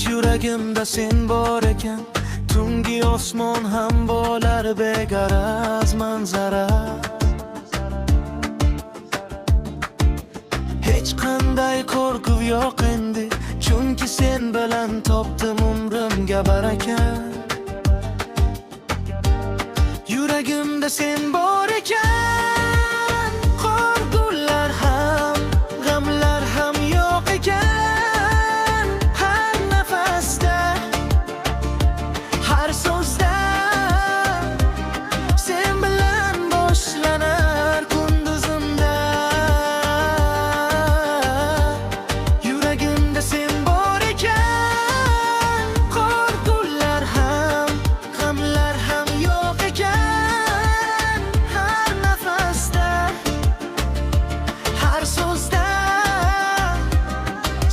yuragimda sen bor ekan, tungi osmon ham bo'lar begaraz manzara. Hech qanday qo'rquv yo'q endi, chunki sen bilan topdim umrimga baraka. Yuragimda sen bor ekan, qo'rquvlar ham, g'amlar ham yo'q ekan. Har nafasda, har so'zda sen bilan boshlanar kunduzimda. Yuragimda sen bor ekan, qo'rquvlar ham, g'amlar ham yo'q ekan. Har nafasda, har so'zda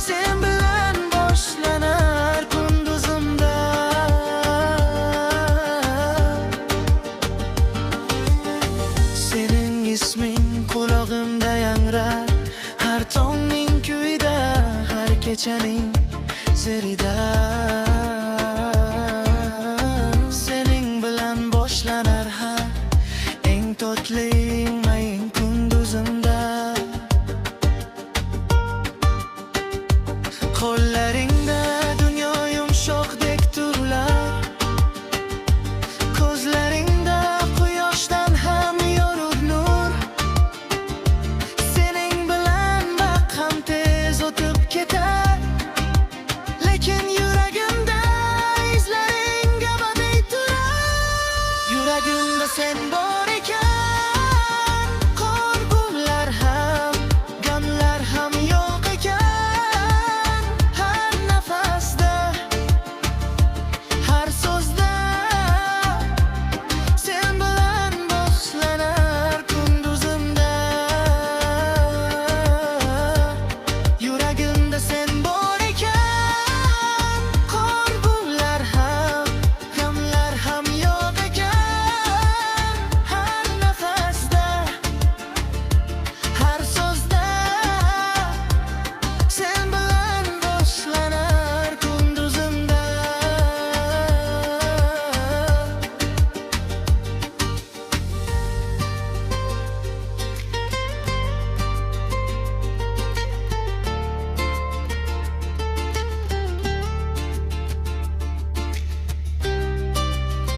sen bilan boshlanar kunduzimda. Sening isming qulog'imda yangrar, har tongning kuyida, har kechaning zerida.